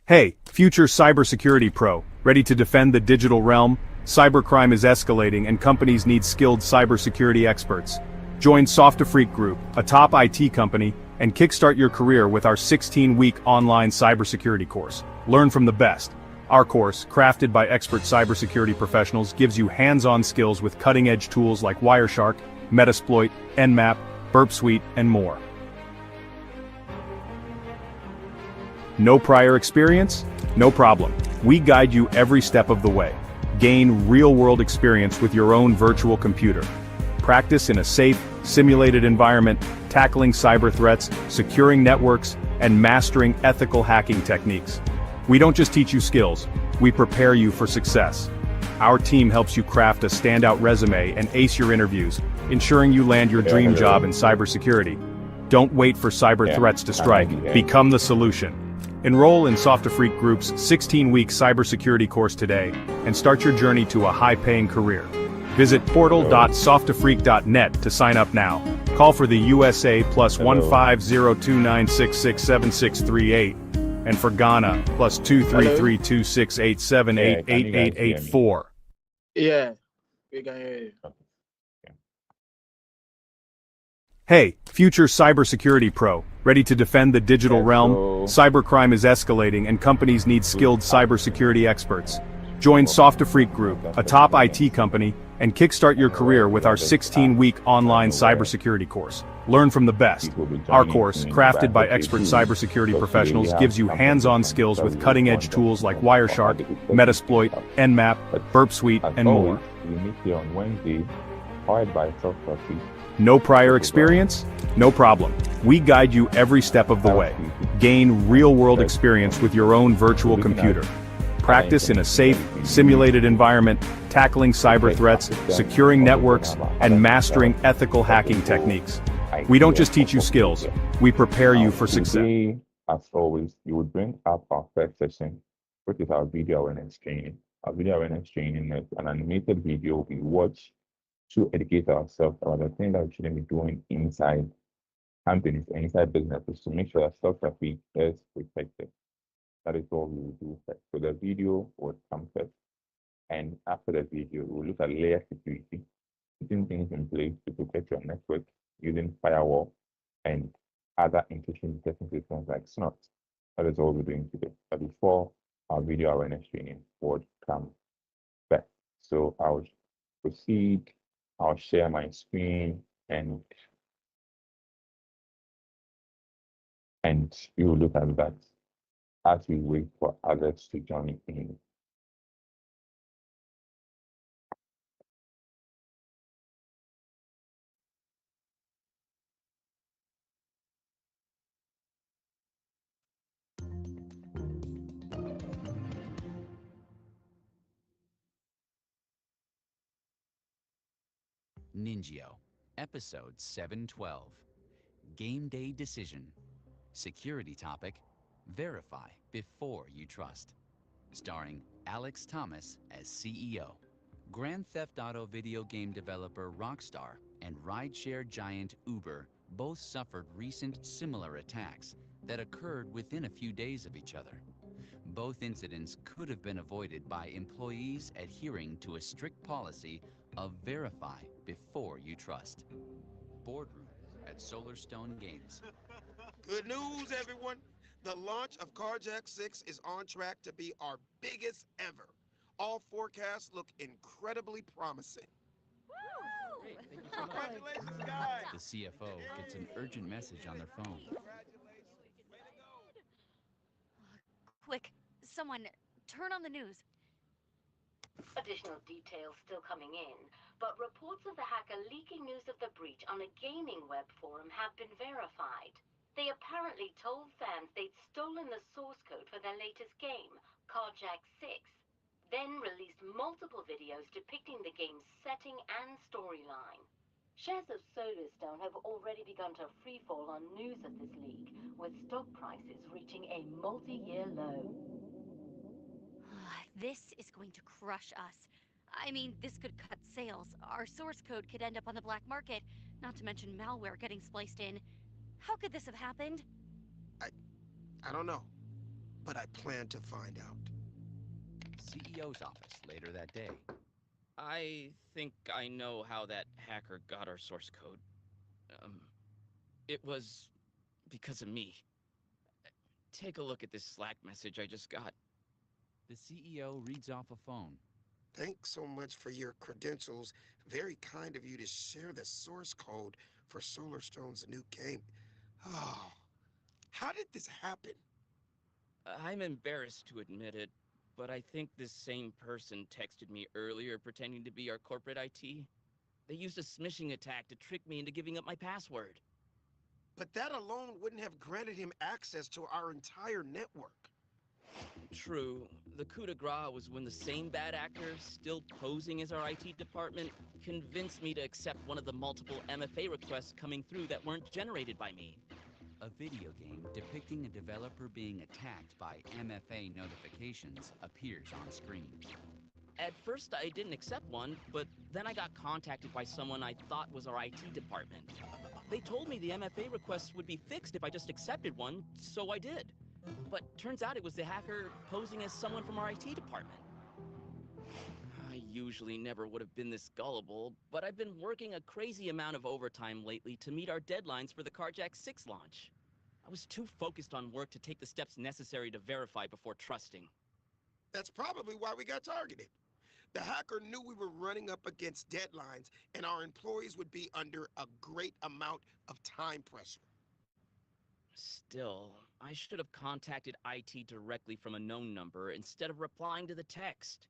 Hey, future cybersecurity pro, ready to defend the digital realm? Cybercrime is escalating and companies need skilled cybersecurity experts. Join Softafreak Group, a top IT company, and kickstart your career with our 16-week online cybersecurity course. Learn from the best. Our course, crafted by expert cybersecurity professionals, gives you hands-on skills with cutting-edge tools like Wireshark, Metasploit, Nmap, Burp Suite, and more. No prior experience? No problem. We guide you every step of the way. Gain real-world experience with your own virtual computer. Practice in a safe, simulated environment, tackling cyber threats, securing networks, and mastering ethical hacking techniques. We don't just teach you skills, we prepare you for success. Our team helps you craft a standout resume and ace your interviews, ensuring you land your dream job in cybersecurity. Don't wait for cyber threats to strike. Become the solution. Enroll in Softafreak Group's 16-week cybersecurity course today and start your journey to a high-paying career. Visit portal.softafreak.net to sign up now. Call for the USA plus 15029667638 and for Ghana plus 2332687888884. Yeah, we can hear you. Hey, future cybersecurity pro, ready to defend the digital realm? Cybercrime is escalating and companies need skilled cybersecurity experts. Join Softafreak Group, a top IT company, and kickstart your career with our 16-week online cybersecurity course. Learn from the best. Our course, crafted by expert cybersecurity professionals, gives you hands-on skills with cutting-edge tools like Wireshark, Metasploit, Nmap, Burp Suite, and more. We meet here on Wednesday, powered by Softafreak. No prior experience? No problem. We guide you every step of the way. Gain real-world experience with your own virtual computer. Practice in a safe, simulated environment, tackling cyber threats, securing networks, and mastering ethical hacking techniques. We don't just teach you skills, we prepare you for success. Today, as always, you would bring up our first session, which is our video awareness training. Our video awareness training is an animated video we watch to educate ourselves about the things that we shouldn't be doing inside companies, inside businesses, to make sure that Softafreak is protected. That is what we will do first. So the video will come first. And after the video, we'll look at layer security, putting things in place to protect your network using firewall and other intrusion detection systems like SNOT. That is all we're doing today. But before our video awareness training would come back. So I'll proceed. I'll share my screen and we will look at that as we wait for others to join in. Ninjio, Episode 712, Game Day Decision. Security topic, verify before you trust. Starring Alex Thomas as CEO. Grand Theft Auto video game developer Rockstar and rideshare giant Uber both suffered recent similar attacks that occurred within a few days of each other. Both incidents could have been avoided by employees adhering to a strict policy of verify before you trust. Boardroom at Solarstone Games. Good news, everyone. The launch of Carjack 6 is on track to be our biggest ever. All forecasts look incredibly promising. Woo! Congratulations, guys. The CFO gets an urgent message on their phone. Quick, someone, turn on the news. Additional details still coming in, but reports of the hacker leaking news of the breach on a gaming web forum have been verified. They apparently told fans they'd stolen the source code for their latest game, Carjack 6, then released multiple videos depicting the game's setting and storyline. Shares of Solarstone have already begun to freefall on news of this leak, with stock prices reaching a multi-year low. This is going to crush us. I mean, this could cut sales. Our source code could end up on the black market, not to mention malware getting spliced in. How could this have happened? I don't know. but I plan to find out. CEO's office later that day. I think I know how that hacker got our source code. It was because of me. Take a look at this Slack message I just got. The CEO reads off a phone. Thanks so much for your credentials. Very kind of you to share the source code for Solarstone's new game. Oh, how did this happen? I'm embarrassed to admit it, but I think this same person texted me earlier pretending to be our corporate IT. They used a smishing attack to trick me into giving up my password. But that alone wouldn't have granted him access to our entire network. True, the coup de grace was when the same bad actor, still posing as our IT department, convinced me to accept one of the multiple MFA requests coming through that weren't generated by me. A video game depicting a developer being attacked by MFA notifications appears on screen. At first, I didn't accept one, but then I got contacted by someone I thought was our IT department. They told me the MFA requests would be fixed if I just accepted one, so I did. But turns out it was the hacker posing as someone from our IT department. I usually never would have been this gullible, but I've been working a crazy amount of overtime lately to meet our deadlines for the Carjack 6 launch. I was too focused on work to take the steps necessary to verify before trusting. That's probably why we got targeted. The hacker knew we were running up against deadlines and our employees would be under a great amount of time pressure. Still, I should have contacted IT directly from a known number instead of replying to the text.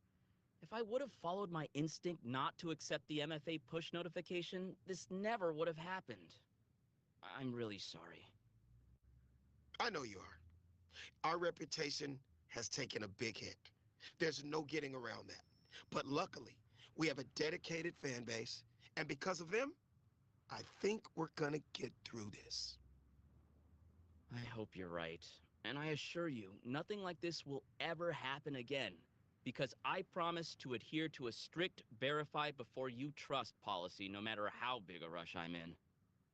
If I would have followed my instinct not to accept the MFA push notification, this never would have happened. I'm really sorry. I know you are. Our reputation has taken a big hit. There's no getting around that. But luckily, we have a dedicated fan base, and because of them, I think we're gonna get through this. I hope you're right. And I assure you, nothing like this will ever happen again. Because I promise to adhere to a strict verify before you trust policy no matter how big a rush I'm in.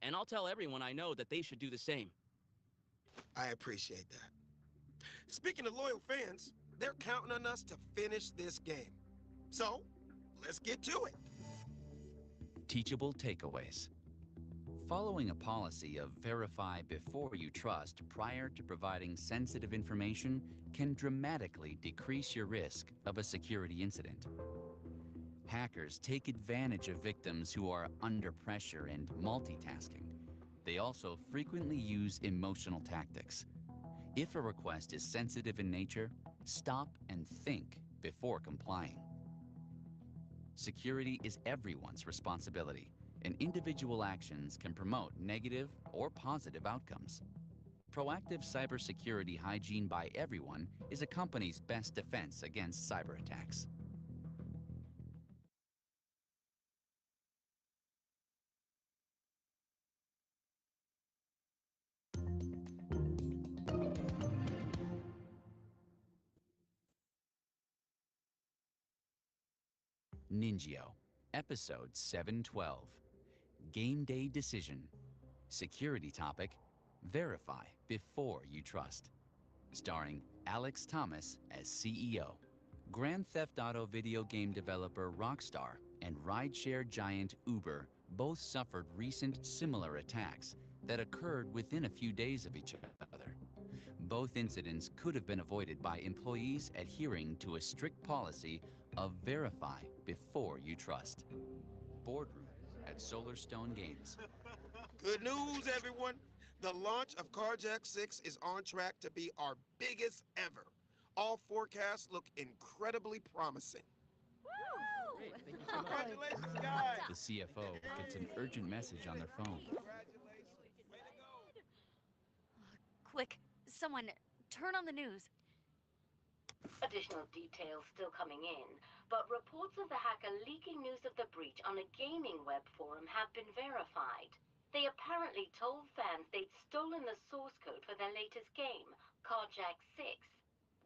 And I'll tell everyone I know that they should do the same. I appreciate that. Speaking of loyal fans, they're counting on us to finish this game. So, let's get to it. Teachable takeaways. Following a policy of verify before you trust prior to providing sensitive information can dramatically decrease your risk of a security incident. Hackers take advantage of victims who are under pressure and multitasking. They also frequently use emotional tactics. If a request is sensitive in nature, stop and think before complying. Security is everyone's responsibility, and individual actions can promote negative or positive outcomes. Proactive cybersecurity hygiene by everyone is a company's best defense against cyber attacks. Ninjio, Episode 712. Game Day Decision. Security topic, verify before you trust. Starring Alex Thomas as CEO. Grand Theft Auto video game developer Rockstar and rideshare giant Uber both suffered recent similar attacks that occurred within a few days of each other. Both incidents could have been avoided by employees adhering to a strict policy of verify before you trust. Boardroom at Solarstone Games. Good news, everyone. The launch of Carjack 6 is on track to be our biggest ever. All forecasts look incredibly promising. Woo! Great, thank you so much. Congratulations, guys. The CFO gets an urgent message on their phone. Congratulations. Way to go. Quick, someone, turn on the news. Additional details still coming in, but reports of the hacker leaking news of the breach on a gaming web forum have been verified. They apparently told fans they'd stolen the source code for their latest game, Carjack 6,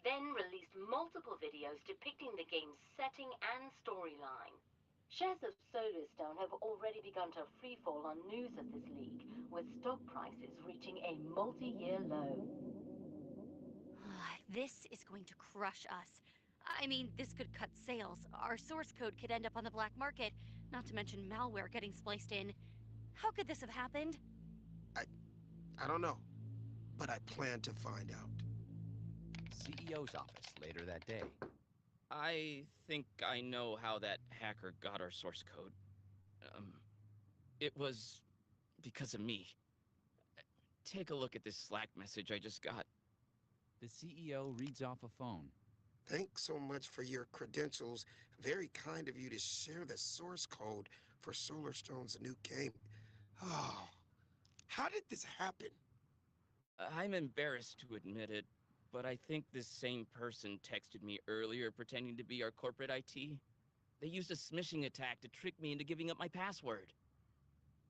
then released multiple videos depicting the game's setting and storyline. Shares of Solarstone have already begun to freefall on news of this leak, with stock prices reaching a multi-year low. This is going to crush us. I mean, this could cut sales. Our source code could end up on the black market, not to mention malware getting spliced in. How could this have happened? I don't know, but I plan to find out. CEO's office later that day. I think I know how that hacker got our source code. It was because of me. Take a look at this Slack message I just got. The CEO reads off a phone. Thanks so much for your credentials. Very kind of you to share the source code for Solarstone's new game. Oh, how did this happen? I'm embarrassed to admit it, but I think this same person texted me earlier pretending to be our corporate IT. They used a smishing attack to trick me into giving up my password.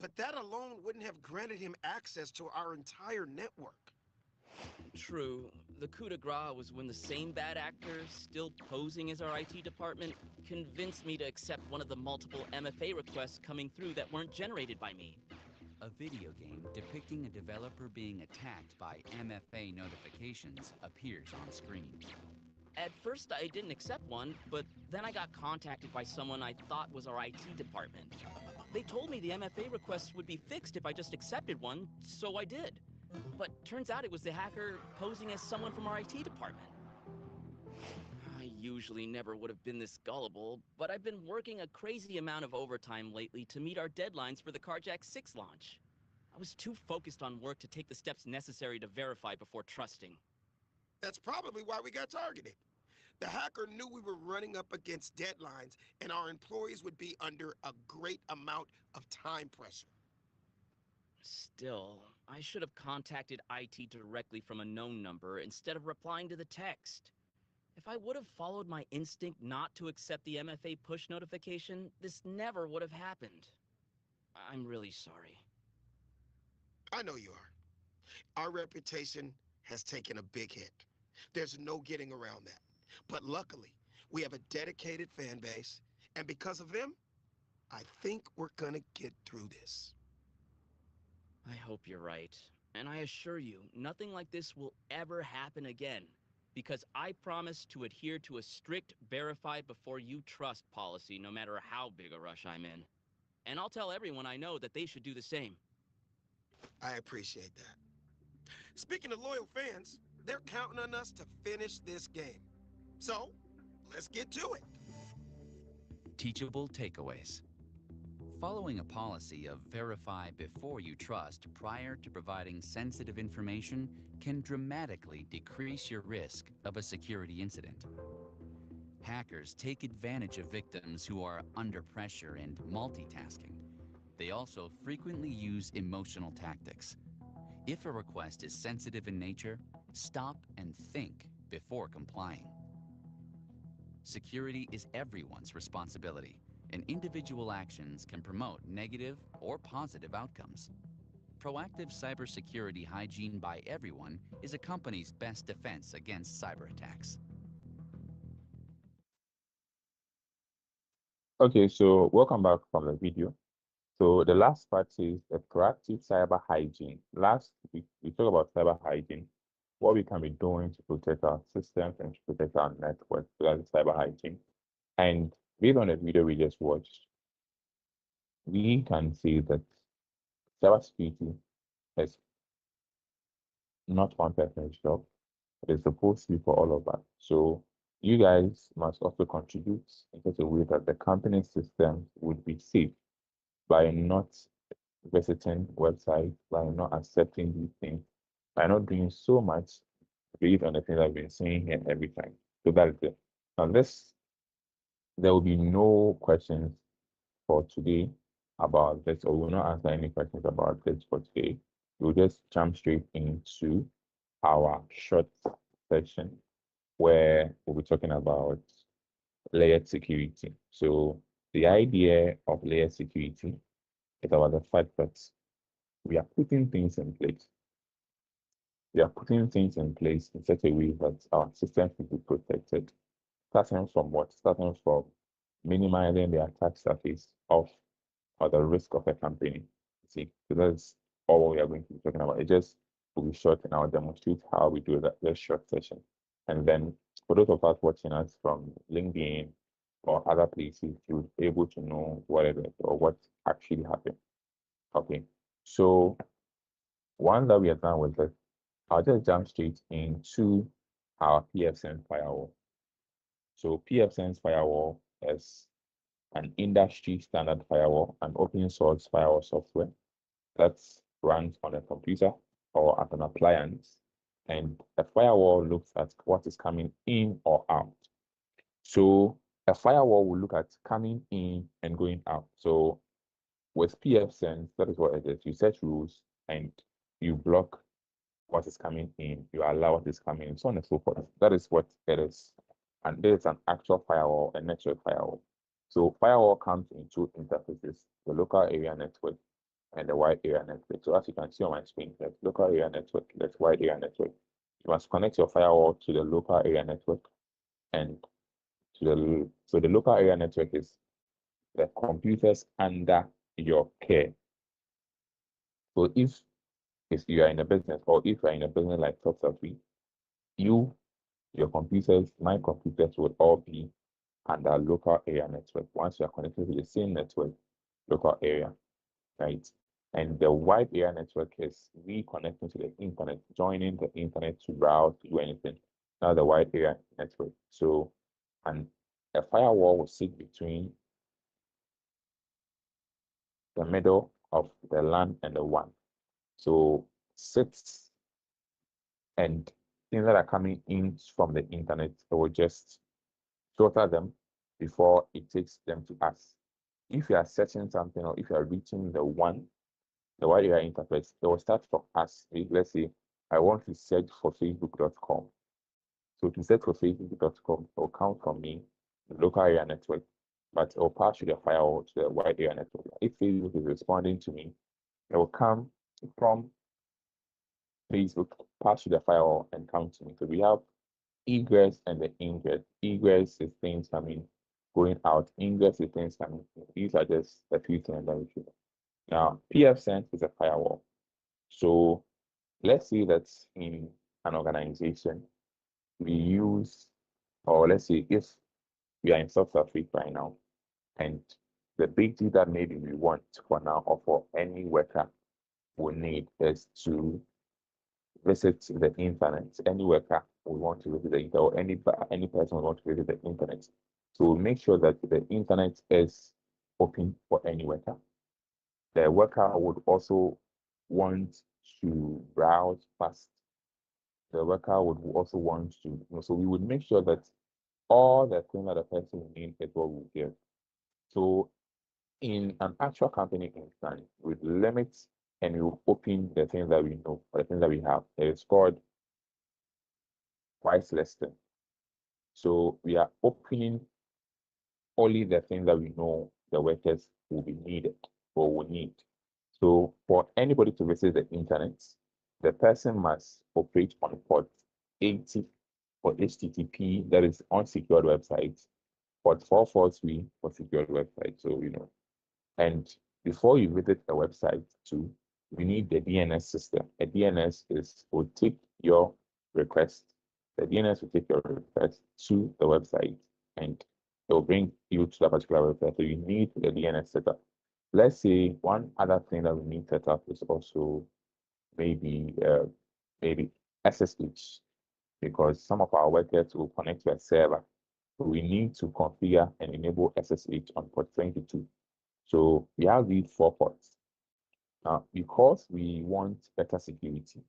But that alone wouldn't have granted him access to our entire network. True, the coup de grace was when the same bad actor, still posing as our IT department, convinced me to accept one of the multiple MFA requests coming through that weren't generated by me. A video game depicting a developer being attacked by MFA notifications appears on screen. At first, I didn't accept one, but then I got contacted by someone I thought was our IT department. They told me the MFA requests would be fixed if I just accepted one, so I did. But turns out it was the hacker posing as someone from our IT department. I usually never would have been this gullible, but I've been working a crazy amount of overtime lately to meet our deadlines for the Carjack 6 launch. I was too focused on work to take the steps necessary to verify before trusting. That's probably why we got targeted. The hacker knew we were running up against deadlines and our employees would be under a great amount of time pressure. Still, I should have contacted IT directly from a known number instead of replying to the text. If I would have followed my instinct not to accept the MFA push notification, this never would have happened. I'm really sorry. I know you are. Our reputation has taken a big hit. There's no getting around that. But luckily, we have a dedicated fan base, and because of them, I think we're gonna get through this. I hope you're right. And I assure you, nothing like this will ever happen again. Because I promise to adhere to a strict verify before you trust policy no matter how big a rush I'm in. And I'll tell everyone I know that they should do the same. I appreciate that. Speaking of loyal fans, they're counting on us to finish this game. So, let's get to it. Teachable takeaways. Following a policy of verify before you trust prior to providing sensitive information can dramatically decrease your risk of a security incident. Hackers take advantage of victims who are under pressure and multitasking. They also frequently use emotional tactics. If a request is sensitive in nature, stop and think before complying. Security is everyone's responsibility, and individual actions can promote negative or positive outcomes. Proactive cybersecurity hygiene by everyone is a company's best defense against cyber attacks. Okay, so welcome back from the video. So the last part is the proactive cyber hygiene. Last week, we talked about cyber hygiene, what we can be doing to protect our systems and to protect our network. So that's cyber hygiene. And based on the video we just watched, we can see that cybersecurity is not one person's job. It is supposed to be for all of us. So you guys must also contribute in such a way that the company system would be safe by not visiting websites, by not accepting these things, by not doing so much based on the things I've been saying here every time. So that's it. Now there will be no questions for today about this, or we will not answer any questions about this for today. We'll just jump straight into our short section where we'll be talking about layered security. So the idea of layered security is about the fact that we are putting things in place. We are putting things in place in such a way that our systems will be protected. Starting from what? Starting from minimizing the attack surface of or the risk of a company. See, so that's all we are going to be talking about. It just will be short and I'll demonstrate how we do that this short session. And then for those of us watching us from LinkedIn or other places, you'll be able to know what it is or what actually happened. Okay, so once that we are done with it, I'll just jump straight into our PFSense firewall. So PFSense firewall is an industry standard firewall, an open source firewall software that runs on a computer or as an appliance. And a firewall looks at what is coming in or out. So a firewall will look at coming in and going out. So with PFSense, that is what it is. You set rules and you block what is coming in, you allow what is coming in, so on and so forth. That is what it is. And there is an actual firewall, a network firewall. So firewall comes in two interfaces, the local area network and the wide area network. So as you can see on my screen, there's local area network, there's wide area network. You must connect your firewall to the local area network and so the local area network is the computers under your care. So if you are in a business or if you are in a business like Software, your computers, my computers will all be under local area network. Once you are connected to the same network, local area, right? And the wide area network is we connecting to the internet, joining the internet to browse, to do anything. Now the wide area network. So, and a firewall will sit between the middle of the LAN and the WAN. So sits and things that are coming in from the internet, it will just filter them before it takes them to us. If you are searching something or if you are reaching the wide area interface, it will start from us. Let's say I want to search for facebook.com. So to search for facebook.com, it will come from me, the local area network, but it will pass through the firewall to the wide area network. If Facebook is responding to me, it will come from Facebook, pass through the firewall and come to me. So we have egress and the ingress. Egress is things coming, going out. Ingress is things coming in. These are just a few things that we should know. Now, PFSense is a firewall. So let's say that in an organization, we use, or let's say if we are in South Africa right now, and the big deal that maybe we want for now or for any worker we need is to visit the internet. Any worker we want to visit the internet, or any person we want to visit the internet. So make sure that the internet is open for any worker. The worker would also want to browse fast. The worker would also want to, so we would make sure that all the things that the person needs is what we give. So in an actual company instance, we limit and we open the things that we know, or the things that we have. It is called price listing. So we are opening only the things that we know the workers will be needed or will need. So for anybody to visit the internet, the person must operate on port 80 for HTTP, that is unsecured websites, port 443 for secured websites. So, and before you visit a website too, you need the DNS system. A DNS will take your request. The DNS will take your request to the website and it will bring you to that particular website. So you need the DNS setup. Let's say one other thing that we need set up is also maybe SSH, because some of our workers will connect to a server. So we need to configure and enable SSH on port 22. So we have these 4 ports. Now, because we want better security,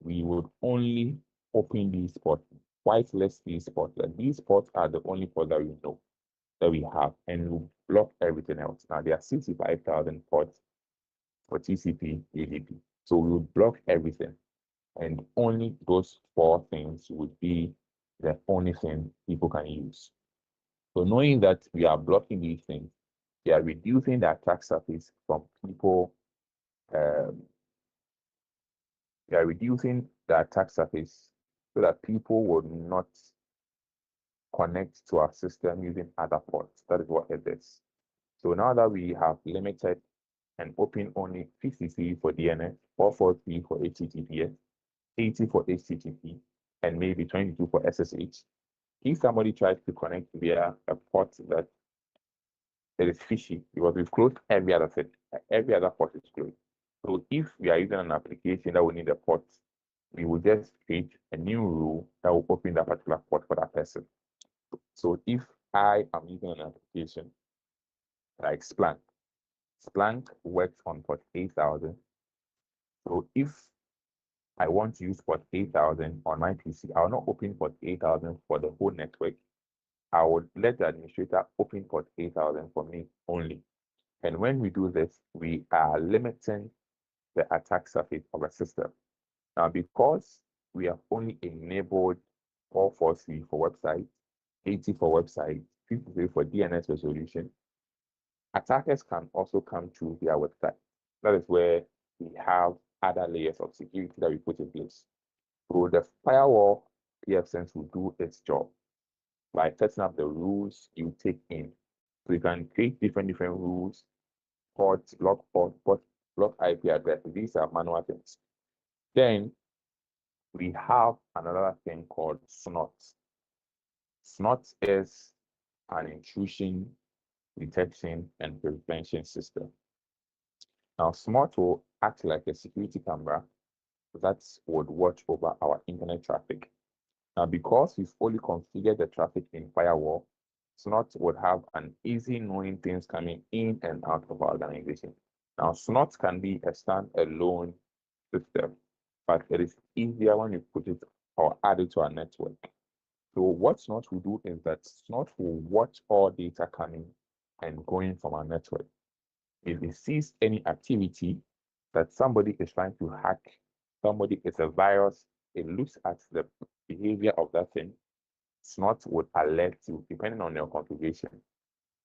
we would only open these ports, whitelist these ports. And these ports are the only ports that we know that we have, and we'll block everything else. Now, there are 65,000 ports for TCP, UDP. So we would block everything, and only those 4 things would be the only thing people can use. So knowing that we are blocking these things, we are reducing the attack surface from people. We are reducing the attack surface so that people will not connect to our system using other ports. That is what it is. So now that we have limited and open only 53 for DNS, 443 for HTTPS, 80 for HTTP, and maybe 22 for SSH. If somebody tries to connect via a port that it is fishy, because we've closed every other port is closed. So if we are using an application that will need a port, we will just create a new rule that will open that particular port for that person. So if I am using an application like Splunk, Splunk works on port 8000. So if I want to use port 8000 on my PC, I will not open port 8000 for the whole network. I would let the administrator open port 8000 for me only. And when we do this, we are limiting the attack surface of a system. Now, because we have only enabled 443 for websites, 80 for websites, 53 for DNS resolution, attackers can also come to their website. That is where we have other layers of security that we put in place. So the firewall PFSense will do its job by setting up the rules you take in. So you can create different rules, ports, block IP address. These are manual things. Then we have another thing called SNOT. SNOT is an intrusion detection and prevention system. Now, SNOT will act like a security camera that would watch over our internet traffic. Now, because we've only configured the traffic in firewall, SNOT would have an easy knowing things coming in and out of our organization. Now, SNOT can be a standalone system, but it is easier when you put it or add it to our network. So what SNOT will do is that SNOT will watch all data coming and going from our network. If it sees any activity that somebody is trying to hack, somebody is a virus, it looks at the behavior of that thing, SNOT would alert you depending on your configuration.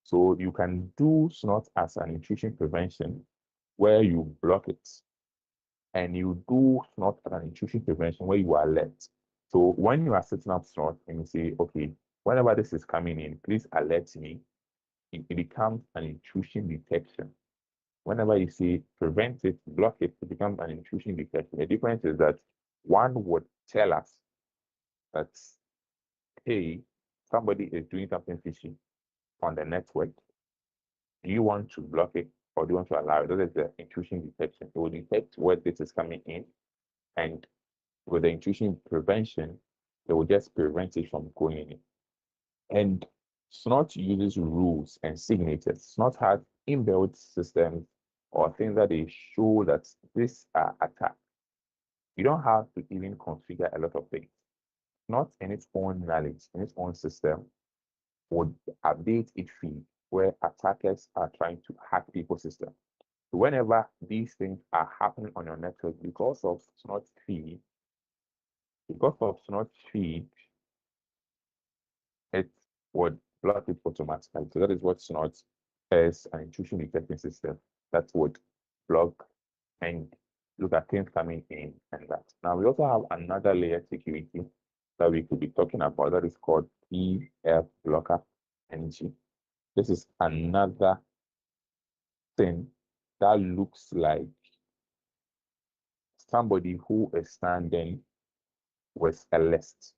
So you can do SNOT as an intrusion prevention where you block it, and you do SNOT as an intrusion prevention where you alert. So when you are setting up SNOT and you say, okay, whenever this is coming in, please alert me, it becomes an intrusion detection. Whenever you say prevent it, block it, it becomes an intrusion detection. The difference is that one would tell us that, hey, somebody is doing something fishy on the network. Do you want to block it or do you want to allow it? That is the intrusion detection. It will detect where this is coming in, and with the intrusion prevention, it will just prevent it from going in. And SNOT uses rules and signatures. SNOT has inbuilt systems or things that they show that these are attacks. You don't have to even configure a lot of things. SNOT in its own knowledge, in its own system, would update its feed where attackers are trying to hack people's system. So whenever these things are happening on your network because of SNOT feed, it would block it automatically. So that is what SNOT is, an intrusion detection system that would block and look at things coming in and that. Now we also have another layer of security that we could be talking about that is called PF blocker NG. This is another thing that looks like somebody who is standing with a list.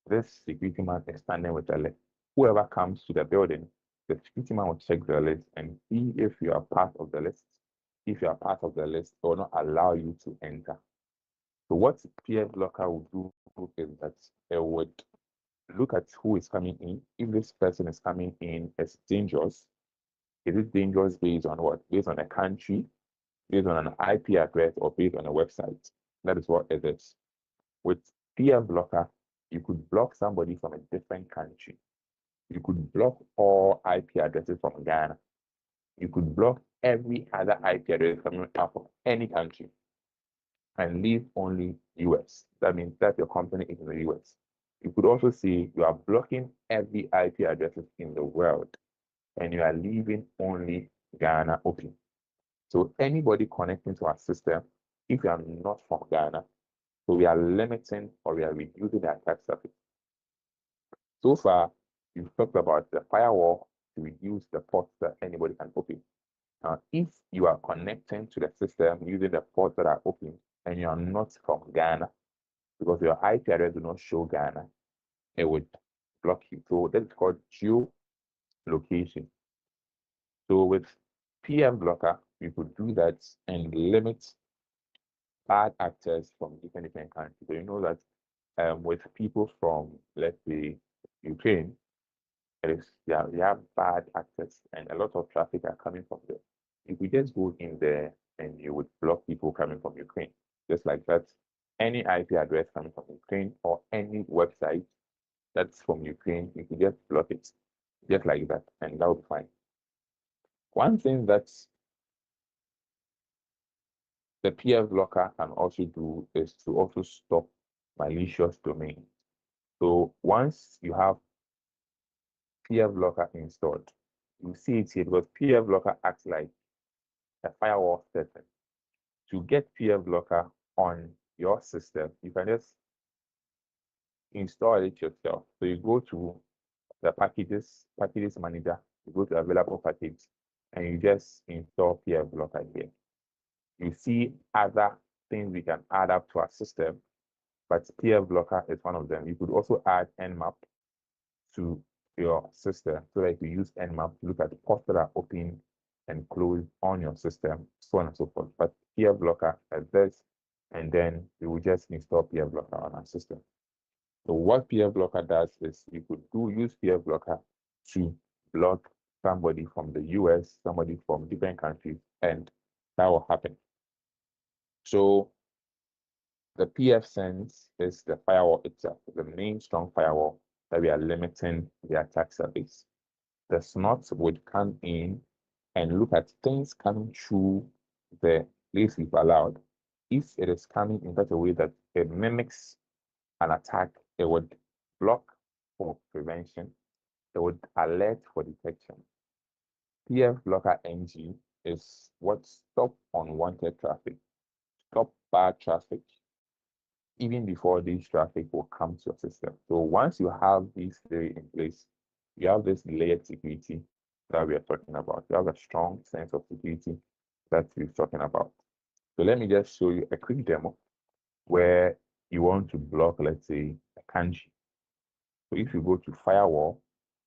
This security man is standing with a list. Whoever comes to the building, the security man will check the list and see if you are part of the list. If you are part of the list, it will not allow you to enter. So what PF blocker will do is that it would look at who is coming in. If this person is coming in as dangerous, is it dangerous based on what? Based on a country, based on an IP address, or based on a website? That is what it is. With PF blocker, you could block somebody from a different country. You could block all IP addresses from Ghana. You could block every other IP address coming out from any country and leave only US. That means that your company is in the US. You could also say you are blocking every IP addresses in the world and you are leaving only Ghana open. So anybody connecting to our system, if you are not from Ghana, so we are limiting or we are reducing the attack surface. So far, we've talked about the firewall to reduce the ports that anybody can open. Now, if you are connecting to the system using the ports that are open and you are not from Ghana, because your IP address do not show Ghana, it would block you. So that's called geolocation. So with PM blocker, you could do that and limit bad actors from different countries. So you know that with people from, let's say, Ukraine, they have bad access and a lot of traffic are coming from there. If you just go in there and you would block people coming from Ukraine, just like that, any IP address coming from Ukraine or any website that's from Ukraine, you can just block it, just like that, and that would be fine. One thing that the PF blocker can also do is to also stop malicious domains. So once you have PF blocker installed, you see it here because PF blocker acts like a firewall setting. To get PF blocker on your system, you can just install it yourself. So you go to the packages manager, you go to available package, and you just install PF blocker here. You see other things we can add up to our system, but PF blocker is one of them. You could also add Nmap to your system so that you use Nmap to look at the ports that are open and closed on your system, so on and so forth. But PF blocker as this, and then we will just install PF blocker on our system. So what PF blocker does is you could use PF blocker to block somebody from the US, somebody from different countries, and that will happen. So the PF sense is the firewall itself, the main strong firewall that we are limiting the attack surface. The snots would come in and look at things coming through the place we've allowed. If it is coming in such a way that it mimics an attack, it would block for prevention, it would alert for detection. PF blocker NG is what stop unwanted traffic, stop bad traffic, even before this traffic will come to your system. So once you have these three in place, you have this layered security that we are talking about. You have a strong sense of security that we're talking about. So let me just show you a quick demo where you want to block, let's say, a country. So if you go to firewall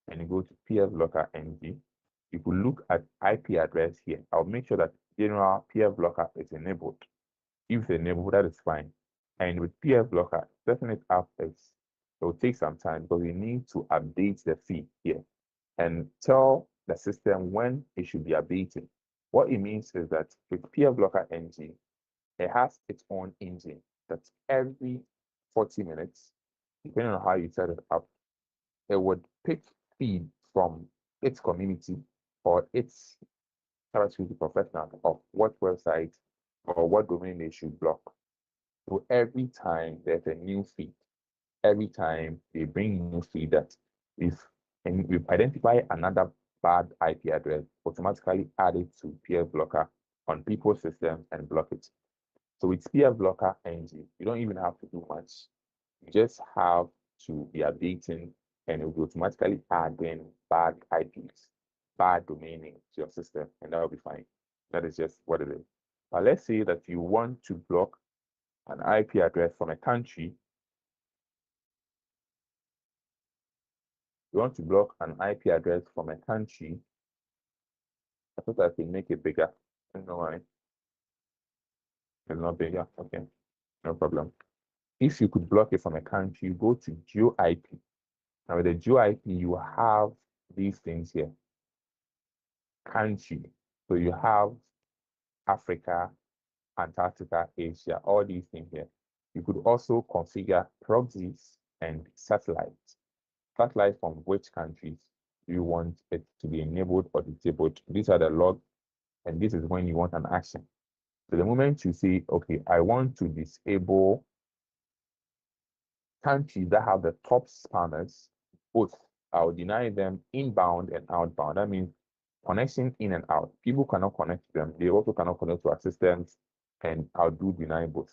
and you go to PF blocker NG, you could look at IP address here. I'll make sure that general PF blocker is enabled. If it's enabled, that is fine. And with PF blocker, setting it up is, it will take some time because we need to update the feed here and tell the system when it should be updating. What it means is that with PF blocker NG, it has its own engine that every 40 minutes, depending on how you set it up, it would pick feed from its community or its cybersecurity professional of what website or what domain they should block. So every time there's a new feed, every time they bring new feed that if and we've identified another bad IP address, automatically add it to PF blocker on people's systems and block it. So with PF blocker NG, you don't even have to do much. You just have to be updating and it will automatically add in bad IPs, bad domain names to your system, and that will be fine. That is just what it is. But let's say that you want to block an IP address from a country. You want to block an IP address from a country. I thought I could make it bigger. I don't know why. It's not bigger. Okay, no problem. If you could block it from a country, you go to geo IP. Now with the geo IP, you have these things here. Country. So you have Africa, Antarctica, Asia, all these things here. You could also configure proxies and satellites. Satellites from which countries do you want it to be enabled or disabled? These are the logs, and this is when you want an action. So the moment you say, okay, I want to disable countries that have the top spammers, both, I'll deny them inbound and outbound. That means connection in and out. People cannot connect to them. They also cannot connect to our systems, and I'll do deny both.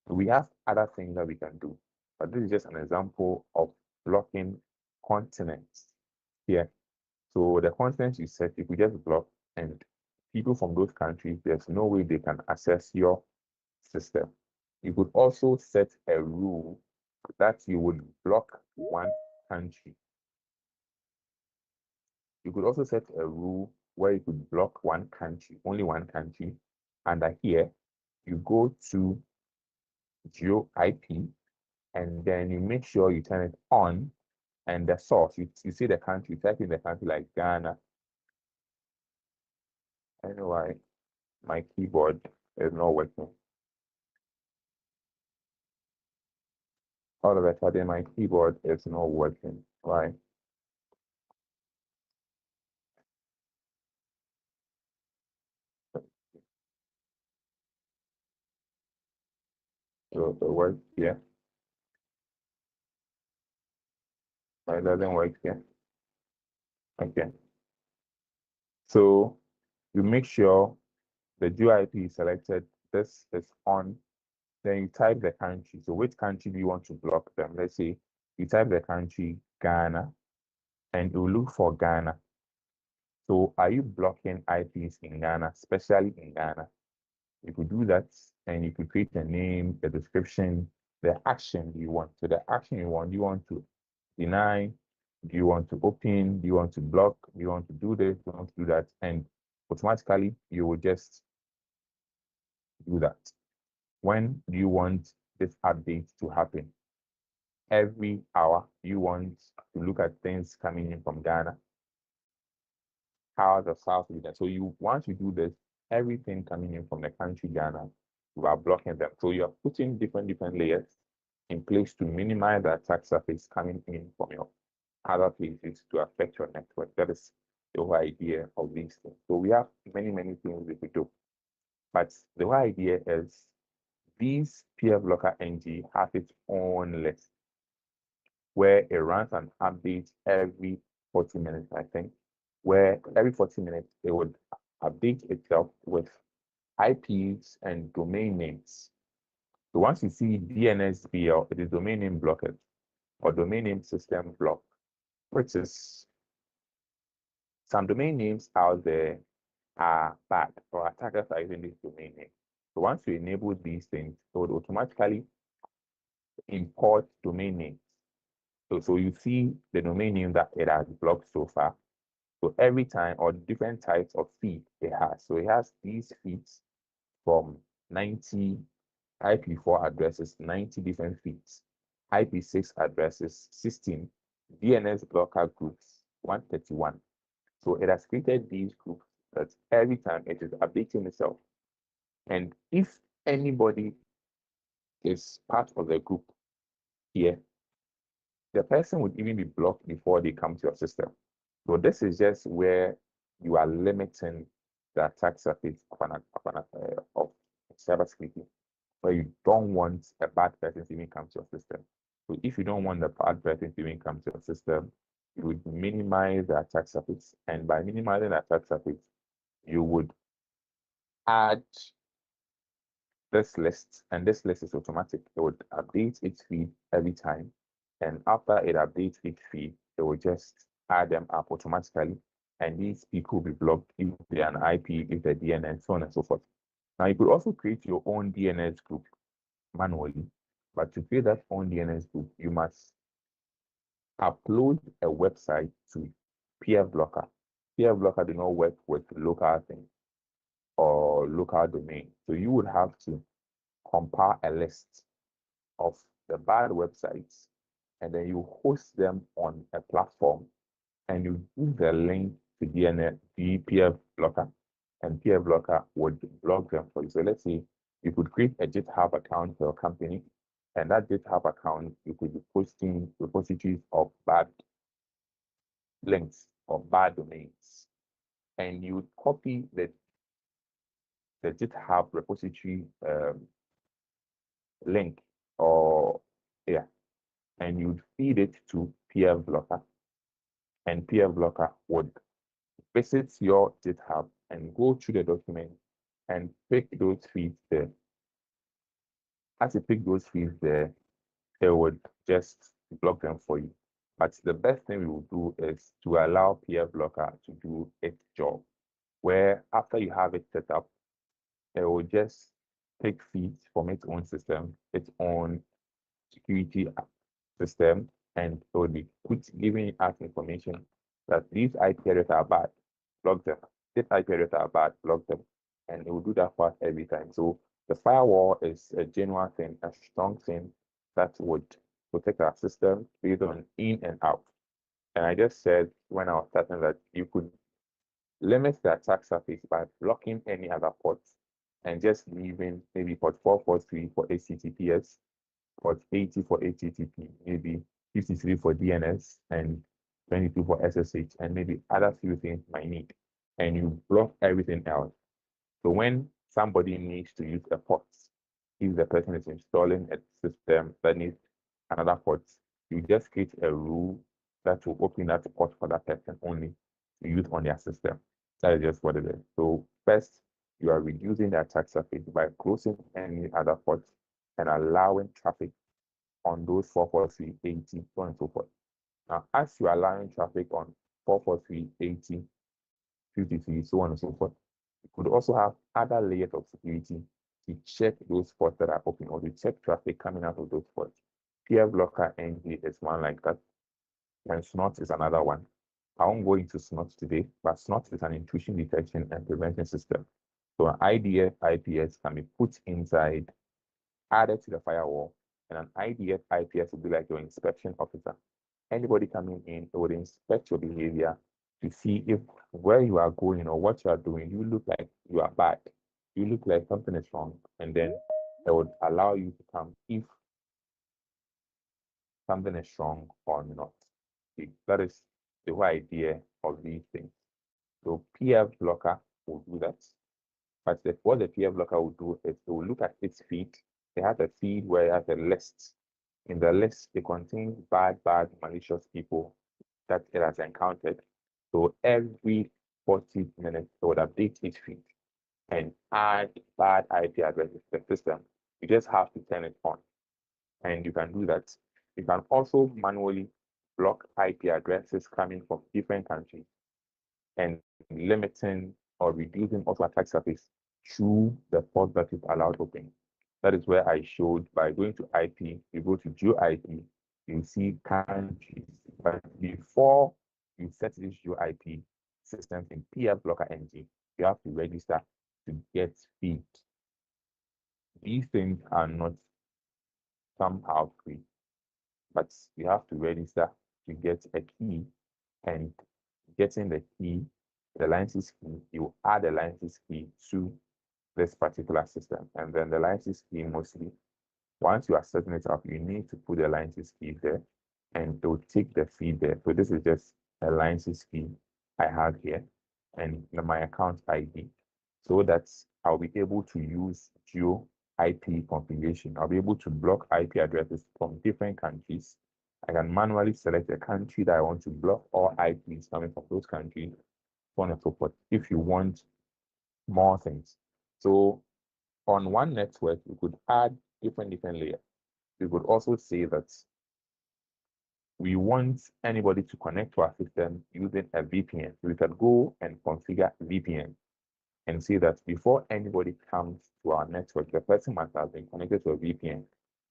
We have other things that we can do, but this is just an example of blocking continents here. So the continents you set, if we just block, and people from those countries, there's no way they can access your system. You could also set a rule that you would block one country. You could also set a rule where you could block one country, only one country. Under here, you go to geo IP, and then you make sure you turn it on, and the source, you see the country, you type in the country like Ghana. I don't know why my keyboard is not working. All of a sudden, my keyboard is not working. Why? So it works here. No, it doesn't work here. Okay. So you make sure the GeoIP is selected. This is on. Then you type the country. So which country do you want to block them? Let's say you type the country Ghana, and you look for Ghana. So are you blocking IPs in Ghana, especially in Ghana? You could do that, and you could create a name, a description, the action you want. So the action you want to deny, do you want to open, do you want to block, do you want to do this, do you want to do that, and automatically you will just do that. When do you want this update to happen? Every hour you want to look at things coming in from Ghana, hours of South Sudan. So you once you do this, everything coming in from the country Ghana, you are blocking them. So you are putting different layers in place to minimize the attack surface coming in from your other places to affect your network. That is the whole idea of these things. So we have many things we could do. But the whole idea is these PF Blocker NG have its own list where it runs an update every 40 minutes, I think, where every 40 minutes it would update itself with IPs and domain names. So once you see DNSBL, it is domain name blocked or domain name system block, which is some domain names out there are bad or attackers are using this domain name. So once you enable these things, it would automatically import domain names. So you see the domain name that it has blocked so far. So every time or different types of feed it has. So it has these feeds from 90 IP4 addresses, 90 different feeds, IP6 addresses, 16, DNS blocker groups, 131. So it has created these groups that every time it is updating itself. And if anybody is part of the group here, the person would even be blocked before they come to your system. So this is just where you are limiting the attack surface of cybersecurity, where you don't want a bad person to even come to your system. So if you don't want the bad person to even come to your system, you would minimize the attack surface. And by minimizing the attack surface, you would add this list, and this list is automatic. It would update its feed every time. And after it updates its feed, it will just add them up automatically. And these people will be blocked if they're an IP, if they're DNS, so on and so forth. Now, you could also create your own DNS group manually. But to create that own DNS group, you must upload a website to PF Blocker. PF Blocker do not work with local things or local domain. So you would have to compile a list of the bad websites, and then you host them on a platform, and you give the link to PF Blocker, and PF Blocker would block them for you. So let's say you could create a GitHub account for your company, and that GitHub account, you could be posting repositories of bad links or bad domains, and you copy the GitHub repository link, or yeah, and you'd feed it to PF Blocker, and PF Blocker would visit your GitHub and go through the document and pick those feeds there. As you pick those feeds there, it would just block them for you. But the best thing we will do is to allow PF Blocker to do its job, where after you have it set up, it will just take feeds from its own system, its own security system, and it will be giving us information that these IP addresses are bad, block them. These IP addresses are bad, block them. And it will do that for us every time. So the firewall is a genuine thing, a strong thing that would protect our system based on in and out. And I just said when I was starting that you could limit the attack surface by blocking any other ports and just leaving maybe port 443 for HTTPS, port 80 for HTTP, maybe 53 for DNS, and 22 for SSH, and maybe other few things might need. And you block everything else. So when somebody needs to use a port, if the person is installing a system that needs another port, you just create a rule that will open that port for that person only to use on their system. That is just what it is. So first, you are reducing the attack surface by closing any other ports and allowing traffic on those 443, 80, so on and so forth. Now, as you are allowing traffic on 443, 80, 53, so on and so forth, you could also have other layers of security to check those ports that are open or to check traffic coming out of those ports. PM blocker NG is one like that, and SNOT is another one. I won't go into SNOT today, but SNOT is an intrusion detection and prevention system. So an IDF IPS can be put inside, added to the firewall, and an IDF IPS will be like your inspection officer. Anybody coming in, it would inspect your behavior to see if where you are going or what you are doing, you look like you are bad. You look like something is wrong, and then it would allow you to come if something is wrong or not. That is the whole idea of these things. So PF blocker will do that. But what the PF blocker will do is it will look at its feed. It has a feed where it has a list. In the list, it contains bad, malicious people that it has encountered. So every 40 minutes, it would update its feed and add bad IP addresses to the system. You just have to turn it on. And you can do that. You can also manually block IP addresses coming from different countries and limiting or reducing also attack surface through the port that is allowed open. That is where I showed by going to IP, you go to geo IP, you see countries. But before you set this geo IP systems in PF blocker NG, you have to register to get feed. These things are not somehow free, but you have to register to get a key, and getting the key, the license key, you add a license key to this particular system. And then the license key mostly, once you are setting it up, you need to put the license key there and to take the feed there. So this is just a license key I have here and my account ID, so that I'll be able to use geo IP configuration. I'll be able to block IP addresses from different countries. I can manually select the country that I want to block all IPs coming from those countries, so on and so forth, if you want more things. So on one network, you could add different layers. You could also say that we want anybody to connect to our system using a VPN. We can go and configure VPN and say that before anybody comes to our network, the person must have been connected to a VPN.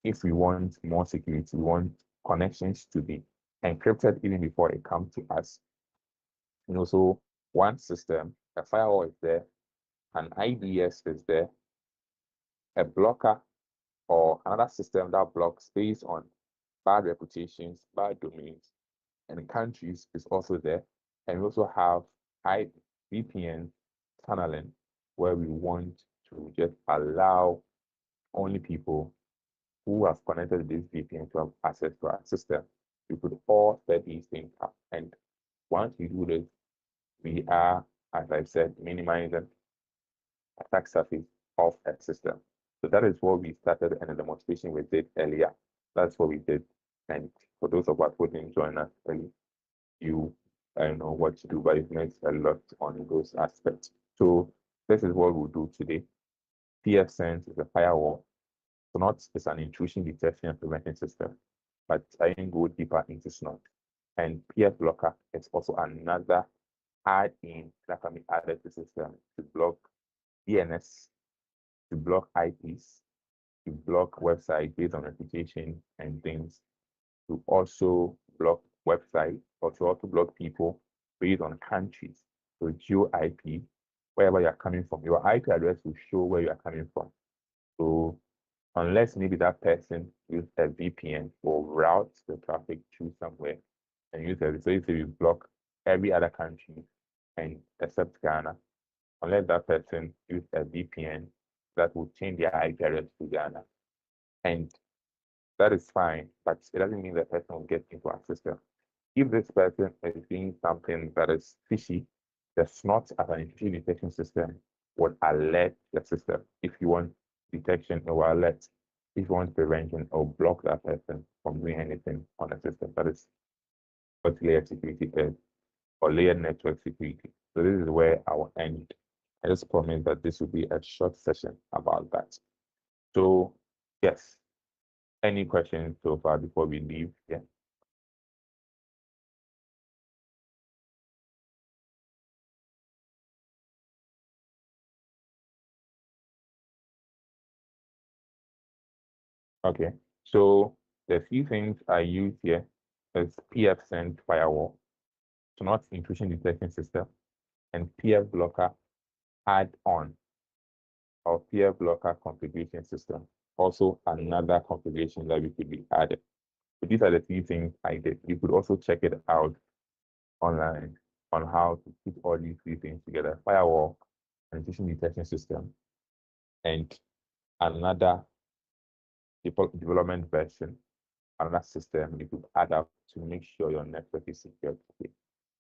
If we want more security, we want connections to be encrypted even before it comes to us. So one system, a firewall is there, an IDS is there, a blocker or another system that blocks based on bad reputations, bad domains, and countries is also there. And we also have VPN tunneling, where we want to just allow only people who have connected to this VPN to have access to our system. We could all set these things up. And once we do this, we are, as I said, minimizing attack surface of a system. So that is what we started, and the demonstration we did earlier. That's what we did. And for those of us who didn't join us early, you know what to do, but it makes a lot on those aspects. So this is what we'll do today. PFSense is a firewall. SNOT is an intrusion detection and prevention system, but I didn't go deeper into SNOT. And PF blocker is also another add-in that can be added to the system to block DNS to block IPs, to block websites based on reputation and things, to also block websites, or to also block people based on countries. So geo IP, wherever you're coming from, your IP address will show where you are coming from. So unless maybe that person used a VPN or route the traffic to somewhere and use it. So if you block every other country and except Ghana, unless that person use a VPN that will change their IP address to Ghana. And that is fine, but it doesn't mean the person will get into our system. If this person is doing something that is fishy, the SNOT as an intrusion detection system would alert the system. If you want detection, it will alert. If you want prevention, or block that person from doing anything on the system. That is what layered security is, or layered network security. So this is where I will end. I just promise that this will be a short session about that. So yes, any questions so far before we leave? Yeah. Okay, so the few things I use here is PF send firewall, so not intrusion detection system, and PF blocker add-on, or PF blocker configuration system. Also another configuration that we could be added. So these are the few things I did. You could also check it out online on how to put all these three things together: firewall, intrusion detection system, and another development version, another system you could add up to make sure your network is secure.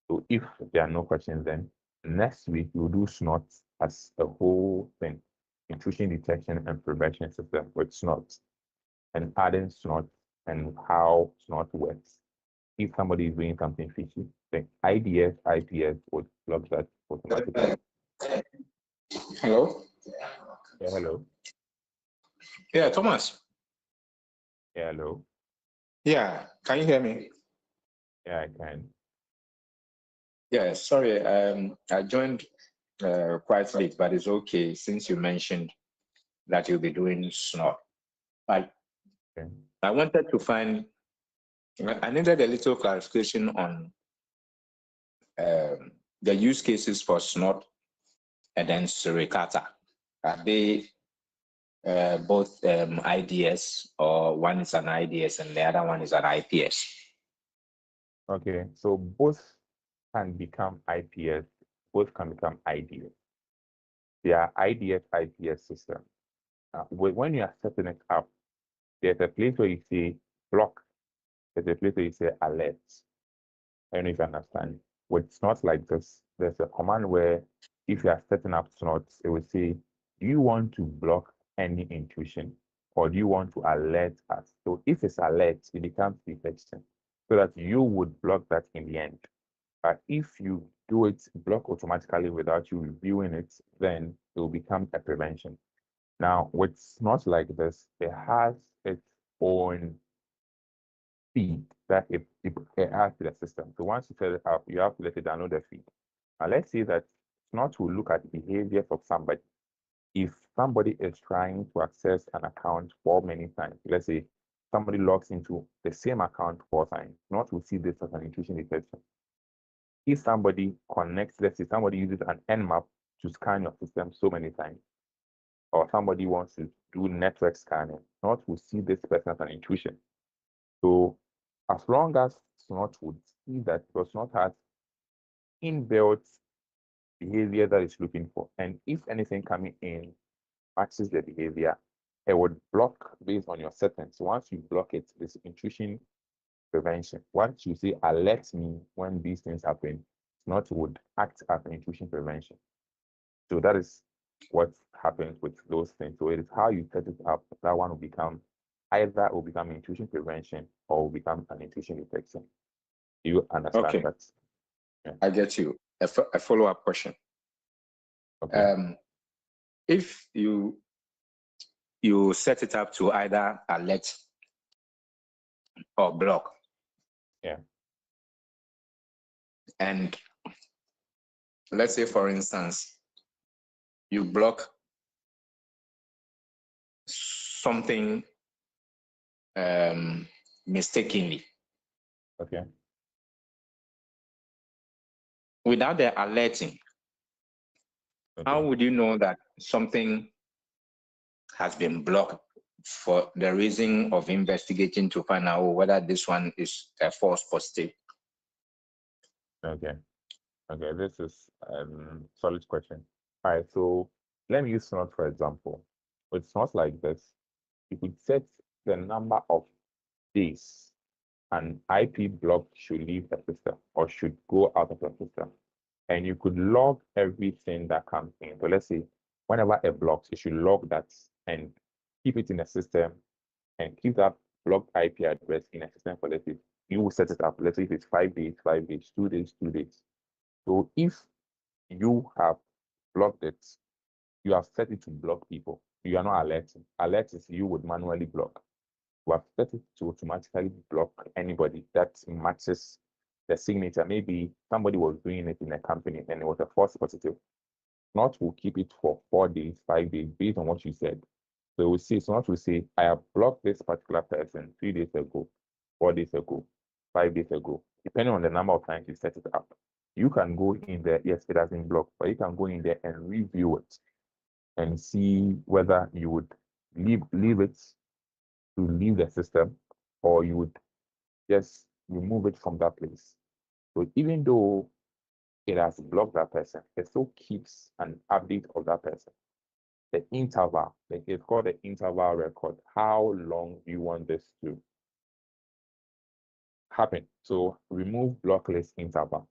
So if there are no questions, then next week we'll do SNOT as a whole thing, intrusion detection and prevention system with SNOT, and adding SNOT and how SNOT works. If somebody is doing something fishy, then IDS, IPS would log that automatically. Hello? Yeah, hello. Yeah, Thomas. Yeah, hello. Yeah, can you hear me? Yeah, I can. Yeah, sorry, I joined quite late, but it's okay since you mentioned that you'll be doing SNOT. But Okay. I wanted to I needed a little clarification on the use cases for SNOT and then Suricata. Are they both IDS, or one is an IDS and the other one is an IPS? Okay, so both can become IPS, both can become IDS. They are IDS IPS system. When you are setting it up, there's a place where you say block, there's a place where you say alert. I don't know if you understand. With SNOT like this, there's a command where if you are setting up SNOT, it will say, do you want to block any intrusion, or do you want to alert us? So if it's alert, it becomes detection, so that you would block that in the end. But if you do it block automatically without you reviewing it, then it will become a prevention. Now, with SNOT like this, it has its own feed that it adds to the system. So once you set it up, you have to let it download the feed. Now let's say that SNOT will look at behaviors of somebody. If somebody is trying to access an account for many times, let's say somebody logs into the same account 4 times, SNOT will see this as an intrusion detection. If somebody connects, let's say somebody uses an Nmap to scan your system so many times, or somebody wants to do network scanning, SNOT will see this person as an intrusion. So as long as SNOT would see that, because SNOT has inbuilt behavior that it's looking for, and if anything coming in matches the behavior, it would block based on your settings. So once you block it, this intrusion prevention. Once you say alert me when these things happen, SNOT would act as an intrusion prevention. So that is what happens with those things. So it is how you set it up. That one will become either it will become intrusion prevention or will become an intrusion detection. Do you understand Okay, that? Yeah. I get you. A follow-up question. Okay. If you set it up to either alert or block, Yeah. and let's say, for instance, you block something mistakenly. Okay. Without the alerting, how would you know that something has been blocked for the reason of investigating to find out whether this one is a false positive? Okay. Okay. This is solid question. All right. So let me use Snot for example. With Snot like this, you could set the number of days an IP block should leave the system or should go out of the system. And you could log everything that comes in. So let's say whenever it blocks, it should log that and keep it in the system and keep that blocked IP address in a system for, let's say, you will set it up. Let's say if it's 5 days, 5 days, 2 days, 2 days. So if you have blocked it, you have set it to block people. You are not alerting. Alert is you would manually block. You have set it to automatically block anybody that matches the signature. Maybe somebody was doing it in a company and it was a false positive. Not will keep it for 4 days, 5 days, based on what you said. So we see, so not will say, I have blocked this particular person 3 days ago, 4 days ago, 5 days ago, depending on the number of times you set it up. You can go in there, yes, it has been blocked, but you can go in there and review it and see whether you would leave it to leave the system or you would just remove it from that place. So even though it has blocked that person, it still keeps an update of that person. The interval, like it's called the interval record. How long do you want this to happen? So remove block list interval.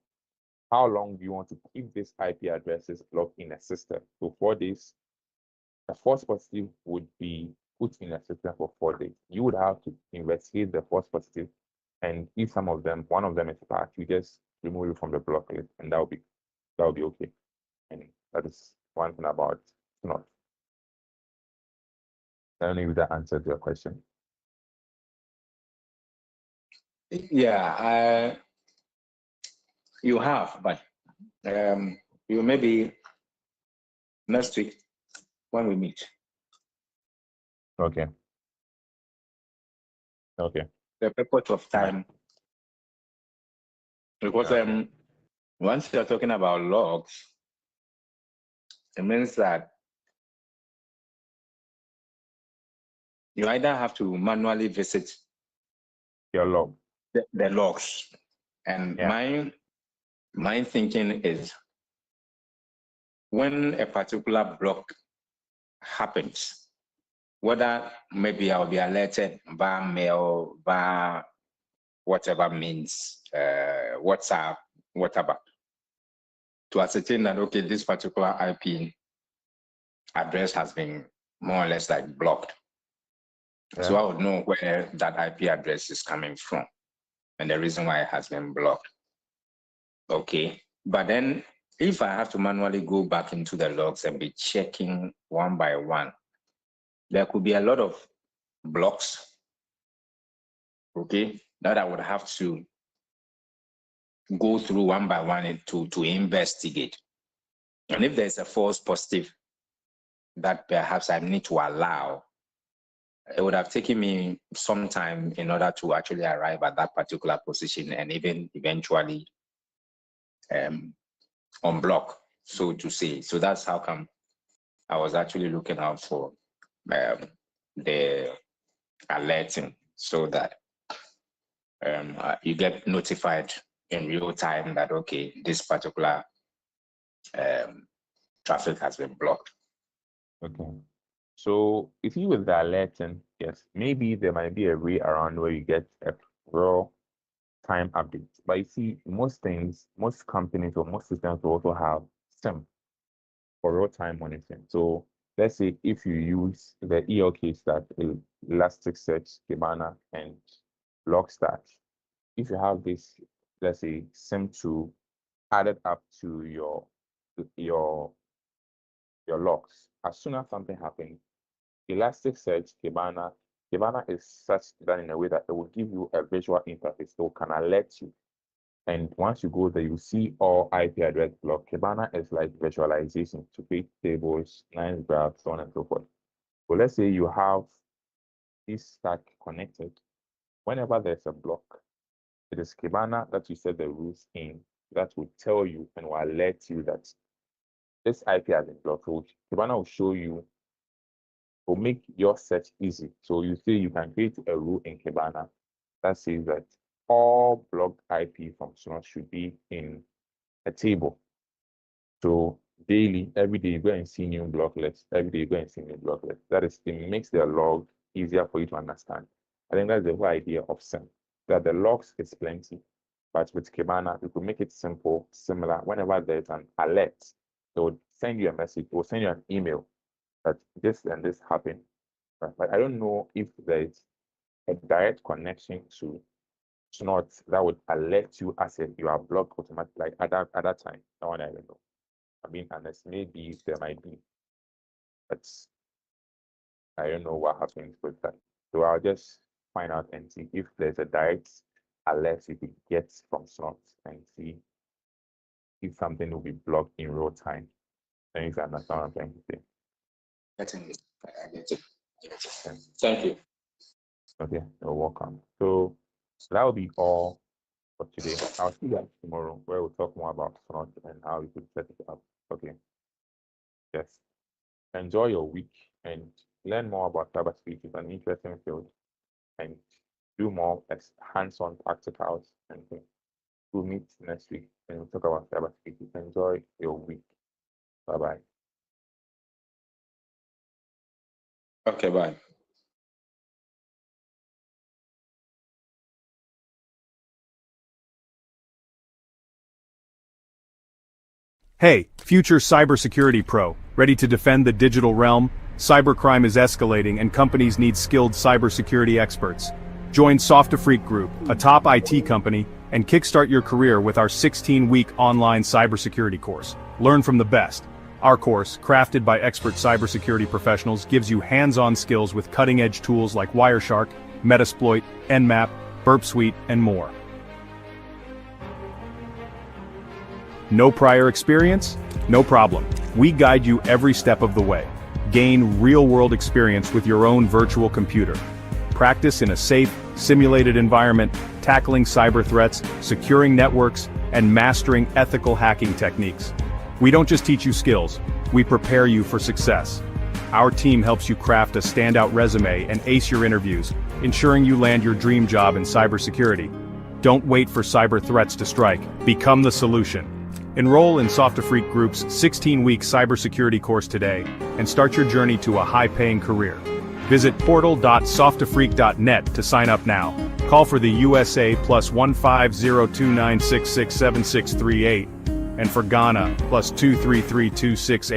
How long do you want to keep this IP addresses blocked in a system? So 4 days. A false positive would be put in a system for 4 days. You would have to investigate the false positive, and if one of them is bad, you just remove it from the block list, and that will be okay. And that is one thing about Snot. I don't know if that answers your question. Yeah, you have, but you maybe next week when we meet. Okay. Okay. The purpose of time, because once you're talking about logs, it means that you either have to manually visit Your log. the logs, and my thinking is when a particular block happens, whether maybe I'll be alerted via mail, via whatever means, WhatsApp, whatever, to ascertain that, okay, this particular IP address has been more or less like blocked. Yeah. So I would know where that IP address is coming from and the reason why it has been blocked. Okay, but then if I have to manually go back into the logs and be checking one by one, there could be a lot of blocks, okay, that I would have to go through one by one to investigate. And if there's a false positive that perhaps I need to allow, it would have taken me some time in order to actually arrive at that particular position and even eventually unblock, so to say. So that's how come I was actually looking out for the alerting so that you get notified in real time that, okay, this particular traffic has been blocked. Okay. So if you with the alerting, yes, maybe there might be a way around where you get a raw time update. But you see, most things, most companies or most systems will also have SIM for real time monitoring. So let's say if you use the ELK stack, Elasticsearch, Kibana, and Logstash, if you have this, let's say SIM2 added up to your logs, as soon as something happens, Elasticsearch, Kibana is such done in a way that it will give you a visual interface, so it can alert you. And once you go there, you see all IP address block. Kibana is like visualization to create tables, nice graphs, so on and so forth. So let's say you have this stack connected, whenever there's a block, it is Kibana that you set the rules in that will tell you and will alert you that this IP has been blocked. So Kibana will show you, will make your search easy. So you see, you can create a rule in Kibana that says that all blocked IP from Sonos should be in a table. So daily, every day you go and see new block lists. Every day you go and see new block lists. That is, it makes the log easier for you to understand. I think that's the whole idea of SIM. That the logs is plenty, but with Kibana, we could make it simple, similar. Whenever there's an alert, they would send you a message, or send you an email that this and this happened. Right? But I don't know if there's a direct connection to Snort that would alert you as if you are blocked automatically, like at that time. That one I don't know. I mean, unless maybe there might be, but I don't know what happens with that. So I'll just find out and see if there's a direct alert you could get from Snort and see if something will be blocked in real time. And if you understand what I'm trying to say. I get it. Thank you. Okay, you're welcome. So that will be all for today. I'll see you guys tomorrow where we'll talk more about Snort and how you could set it up. Okay. Yes. Enjoy your week and learn more about cybersecurity. It's an interesting field, and do more hands-on practicals and things. We'll meet next week and we'll talk about cybersecurity. Enjoy your week. Bye-bye. Okay, bye. Hey, future cybersecurity pro, ready to defend the digital realm? Cybercrime is escalating and companies need skilled cybersecurity experts. Join Softafreak Group, a top IT company, and kickstart your career with our 16-week online cybersecurity course. Learn from the best. Our course, crafted by expert cybersecurity professionals, gives you hands-on skills with cutting-edge tools like Wireshark, Metasploit, Nmap, Burp Suite, and more. No prior experience? No problem. We guide you every step of the way. Gain real-world experience with your own virtual computer. Practice in a safe, simulated environment, tackling cyber threats, securing networks, and mastering ethical hacking techniques. We don't just teach you skills, we prepare you for success. Our team helps you craft a standout resume and ace your interviews, ensuring you land your dream job in cybersecurity. Don't wait for cyber threats to strike. Become the solution. Enroll in Softafreak Group's 16-week cybersecurity course today and start your journey to a high-paying career. Visit portal.softafreak.net to sign up now. Call for the USA +15029667638 and for Ghana +23326.